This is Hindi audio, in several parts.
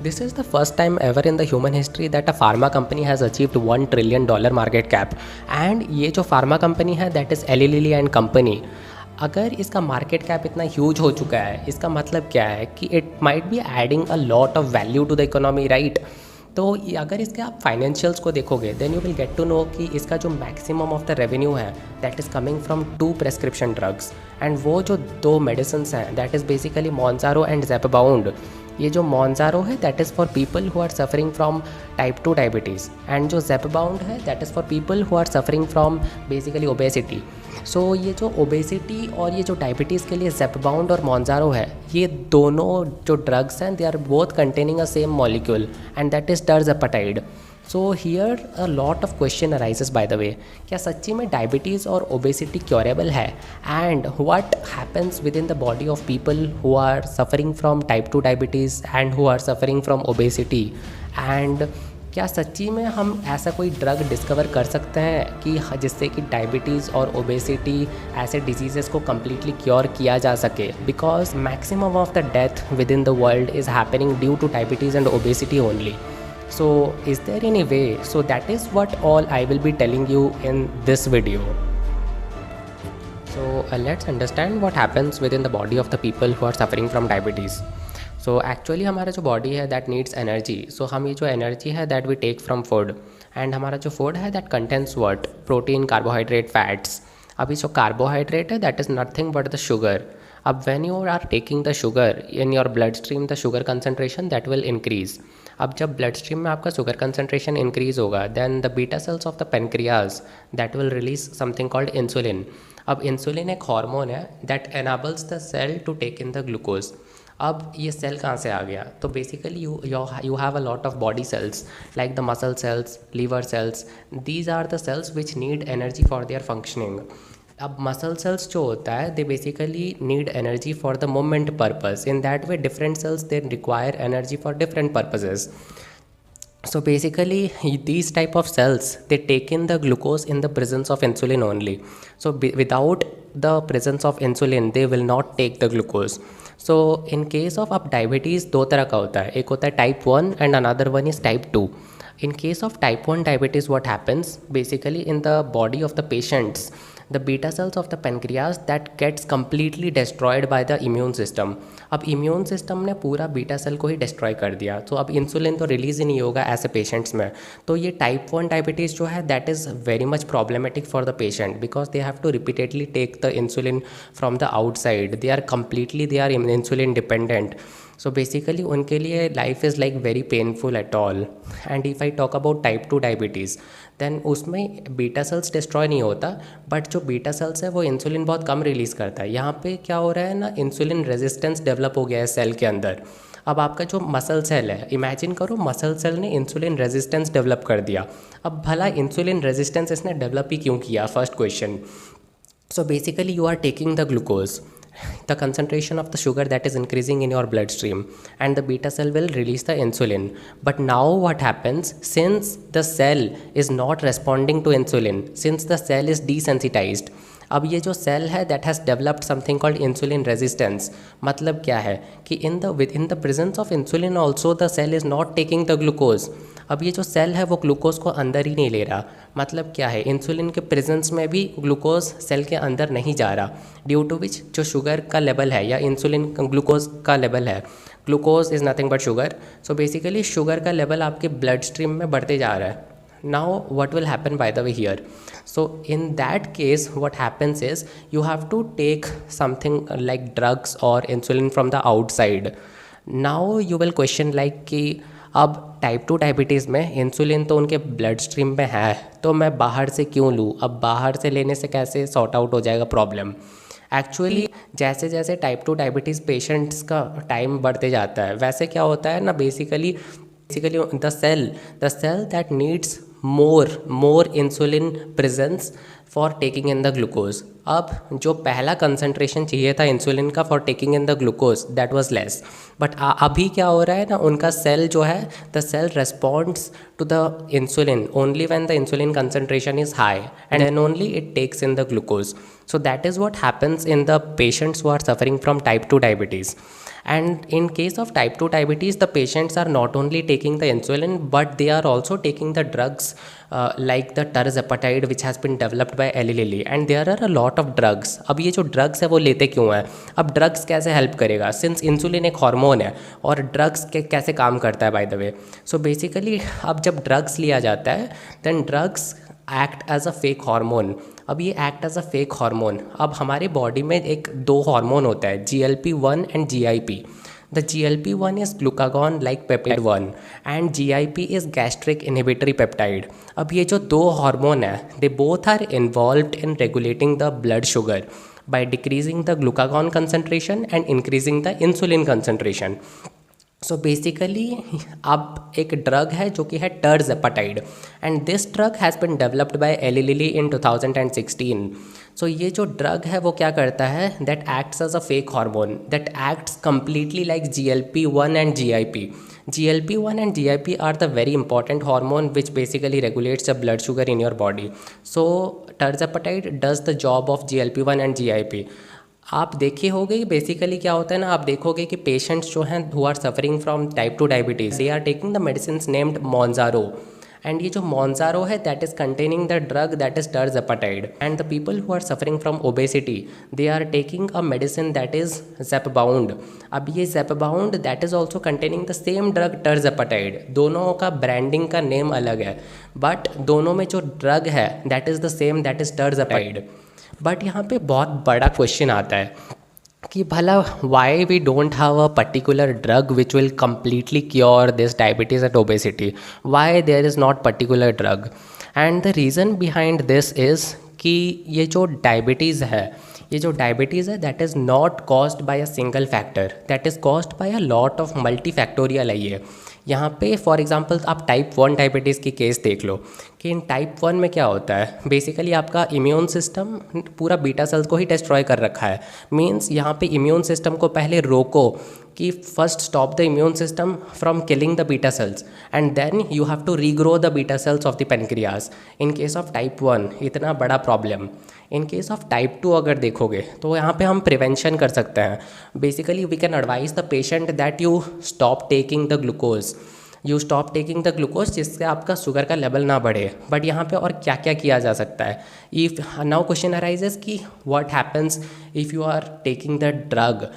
This is the first time ever in the human history that a pharma company has achieved $1 trillion market cap. And ये जो pharma company है that is Eli Lilly and Company, अगर इसका मार्केट कैप इतना ह्यूज हो चुका है, इसका मतलब क्या है कि it might be adding a lot of value to the economy, right. तो अगर इसके आप फाइनेंशियल्स को देखोगे then you will get to know कि इसका जो मैक्सिमम ऑफ द रेवेन्यू है that is coming from 2 prescription drugs, and वो जो 2 मेडिसिन्स हैं that is basically Mounjaro and Zepbound. ये जो मॉन्जारो है that is for people who are suffering from type 2 diabetes, and जो ज़ेपाबाउंड है that is for people who are suffering from basically obesity. So ये जो ओबेसिटी और ये जो डायबिटीज़ के लिए ज़ेपाबाउंड और मॉन्जारो है, ये दोनों जो ड्रग्स हैं they are both containing a same molecule and that is tirzepatide. So here a lot of question arises by the way, क्या सच्ची में डायबिटीज़ और ओबेसिटी क्योरेबल है, and what happens with in the body of people who are suffering from type 2 diabetes and who are suffering from obesity, and क्या सच्ची में हम ऐसा कोई ड्रग डिस्कवर कर सकते हैं कि जिससे कि डायबिटीज़ और ओबेसिटी ऐसे डिजीज़ेस को कम्प्लीटली क्योर किया जा सके, because maximum of the death with in the world is happening due two diabetes and obesity only. So is there any way? So that is what all I will be telling you in this video. So let's understand what happens within the body of the people who are suffering from diabetes. So actually हमारा जो body है that needs energy. So हम ये जो energy है that we take from food, and हमारा जो food है that contains what? Protein, carbohydrate, fats. अभी जो carbohydrate है that is nothing but the sugar. अब when you are taking the sugar in your bloodstream, the sugar concentration that will increase. अब जब ब्लड स्ट्रीम में आपका शुगर कंसनट्रेशन इंक्रीज़ होगा then the beta cells of the pancreas that will release something called insulin. अब इंसुलिन एक हार्मोन है that enables the cell to take in the glucose. अब ये सेल कहाँ से आ गया? तो basically you have a lot of body cells like the muscle cells, liver cells. These are the cells which need energy for their functioning. अब मसल सेल्स जो होता है they basically need energy for the movement purpose. In that way different cells they require energy for different purposes. So basically these type of cells they take in the glucose in the presence of insulin only. So without the presence of insulin they will not take the glucose. So in case of अब diabetes दो तरह का होता है, एक होता है type 1 and another one is type 2. In case of type 1 diabetes what happens basically in the body of the patients, the beta cells of the pancreas that gets completely destroyed by the immune system. अब immune system ने पूरा बीटा सेल को ही डिस्ट्रॉय कर दिया, तो अब इंसुलिन तो रिलीज़ ही नहीं होगा ऐसे पेशेंट्स में. तो ये टाइप 1 डायबिटीज़ जो है that is very much problematic for the patient because they have to repeatedly take the insulin from the outside. They are insulin dependent. So basically उनके लिए life is like very painful at all. And if I talk about type 2 diabetes then उसमें बीटा सेल्स डिस्ट्रॉय नहीं होता, बट जो बीटा सेल्स है वो इंसुलिन बहुत कम रिलीज़ करता है. यहाँ पे क्या हो रहा है ना, इंसुलिन रेजिस्टेंस डेवलप हो गया है सेल के अंदर. अब आपका जो मसल सेल है, इमेजिन करो मसल सेल ने इंसुलिन रेजिस्टेंस डेवलप कर दिया. अब भला इंसुलिन रेजिस्टेंस इसने डेवलप ही क्यों किया? First question. So basically you are taking the glucose, the concentration of the sugar that is increasing in your bloodstream, and the beta cell will release the insulin. But now what happens, since the cell is not responding to insulin, since the cell is desensitized, अब ये जो सेल है that has developed something called insulin resistance. मतलब क्या है कि in the presence of insulin also the cell is not taking the glucose. अब ये जो सेल है वो ग्लूकोज को अंदर ही नहीं ले रहा. मतलब क्या है, इंसुलिन के प्रेजेंस में भी ग्लूकोज सेल के अंदर नहीं जा रहा, ड्यू टू विच जो शुगर का लेवल है या इंसुलिन ग्लूकोज का लेवल है, glucose is nothing but sugar. So basically sugar का लेवल आपके ब्लड स्ट्रीम में बढ़ते जा रहा है. Now what will happen by the way here? So in that case what happens is you have to take something like drugs or insulin from the outside. Now you will question like कि अब टाइप 2 डायबिटीज़ में इंसुलिन तो उनके ब्लड स्ट्रीम में है तो मैं बाहर से क्यों लूँ? अब बाहर से लेने से कैसे सॉर्ट आउट हो जाएगा प्रॉब्लम? एक्चुअली जैसे जैसे टाइप 2 डायबिटीज़ पेशेंट्स का टाइम बढ़ते जाता है वैसे क्या होता है ना, basically the cell that needs more insulin presence for taking in the glucose. अब जो पहला कंसंट्रेशन चाहिए था इंसुलिन का for taking in the glucose that was less, but अभी क्या हो रहा है ना, उनका सेल जो है the cell responds to the insulin only when the insulin concentration is high and then only it takes in the glucose. So that is what happens in the patients who are suffering from type 2 diabetes. And in case of type 2 diabetes, the patients are not only taking the insulin, but they are also taking the drugs like the tirzepatide which has been developed by Eli Lilly, and there are a lot of drugs. अब ये जो ड्रग्स है वो लेते क्यों हैं? अब ड्रग्स कैसे हेल्प करेगा, सिंस इंसुलिन एक हार्मोन है, और ड्रग्स के कैसे काम करता है by the way. So basically अब जब ड्रग्स लिया जाता है, then drugs act as a fake hormone. अब ये act as a fake hormone. अब हमारे बॉडी में एक दो हार्मोन होता है, GLP-1 and GIP. The GLP-1 is glucagon like peptide 1 and GIP is gastric inhibitory peptide. अब ये जो दो हार्मोन है, they both are involved in regulating the blood sugar by decreasing the glucagon concentration and increasing the insulin concentration. So basically अब एक ड्रग है जो कि है tirzepatide, and this drug has been developed by Eli Lilly in 2016. So ये जो ड्रग है वो क्या करता है, that acts as a fake hormone that acts completely like GLP-1 and GIP. GLP-1 and GIP are the very important hormone which basically regulates the blood sugar in your body. So tirzepatide does the job of GLP-1 and GIP. आप देखे होगे बेसिकली क्या होता है ना, आप देखोगे कि पेशेंट्स जो हैं who are suffering from type 2 diabetes, they are taking the medicine named Mounjaro, and ये जो Mounjaro है that is containing the drug that is tirzepatide. And the people who are suffering from obesity, they are taking a medicine that is Zepbound. अब ये Zepbound that is also containing the same drug tirzepatide. दोनों का ब्रांडिंग का नेम अलग है, बट दोनों में जो ड्रग है that is the same, that is tirzepatide. But यहाँ पे बहुत बड़ा क्वेश्चन आता है कि भला why we don't have a particular drug which will completely cure this diabetes and obesity. Why there is not particular drug, and the reason behind this is कि ये जो डायबिटीज़ है that is not caused by a single factor, that is caused by a lot of multi factorial है ये. यहाँ पे फॉर एग्जांपल आप टाइप 1 डायबिटीज़ की केस देख लो कि इन टाइप 1 में क्या होता है, बेसिकली आपका इम्यून सिस्टम पूरा बीटा सेल्स को ही डिस्ट्रॉय कर रखा है. मींस यहाँ पे इम्यून सिस्टम को पहले रोको कि first stop the immune system from killing the beta cells, and then you have to regrow the beta cells of the pancreas. In case of type 1 इतना बड़ा problem. In case of type 2 अगर देखोगे तो यहाँ पे हम प्रिवेंशन कर सकते हैं. Basically we can advise the patient that you stop taking the glucose, जिससे आपका शुगर का लेवल ना बढ़े. बट यहाँ पे और क्या क्या किया जा सकता है. इफ़ नाउ क्वेश्चन अराइजेस कि what happens if you are taking the drug.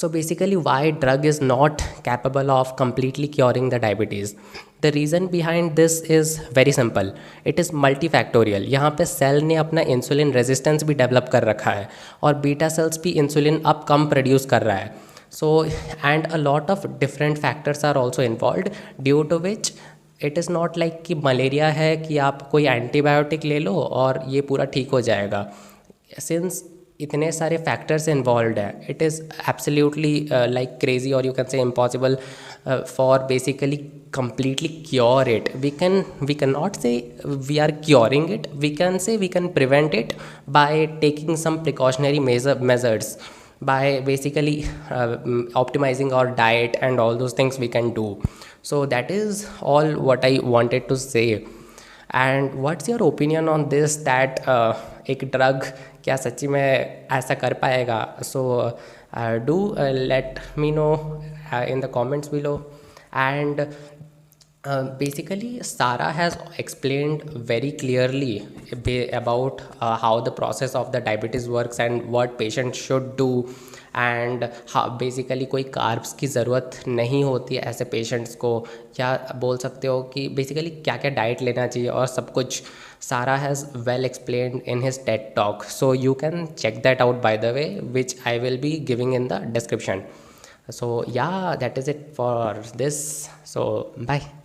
So basically why drug is not capable of completely curing the diabetes. The reason behind this is very simple. It is multifactorial. यहाँ पे सेल ने अपना इंसुलिन रेजिस्टेंस भी डेवलप कर रखा है और बीटा सेल्स भी इंसुलिन अब कम प्रोड्यूस कर रहा है. So and a lot of different factors are also involved, due to which it is not like कि मलेरिया है कि आप कोई एंटीबायोटिक ले लो और ये पूरा ठीक हो जाएगा. Since इतने सारे फैक्टर्स इन्वॉल्व है, it is absolutely like crazy और you can say impossible for basically completely cure it. We cannot say we are curing it. We can say we can prevent it by taking some precautionary measures, by basically optimizing our diet and all those things we can do. So that is all what I wanted to say. And what's your opinion on this, that एक ड्रग क्या सच्ची में ऐसा कर पाएगा? So do let me know in the comments below. And basically Sara has explained very clearly about how the process of the diabetes works and what patients should do, and हाँ बेसिकली कोई कार्ब्स की ज़रूरत नहीं होती है ऐसे पेशेंट्स को. क्या बोल सकते हो कि बेसिकली क्या क्या डाइट लेना चाहिए और सब कुछ Sara has well explained in his TED talk. So you can check that out, by the way, which I will be giving in the description. So yeah, that is it for this. So bye.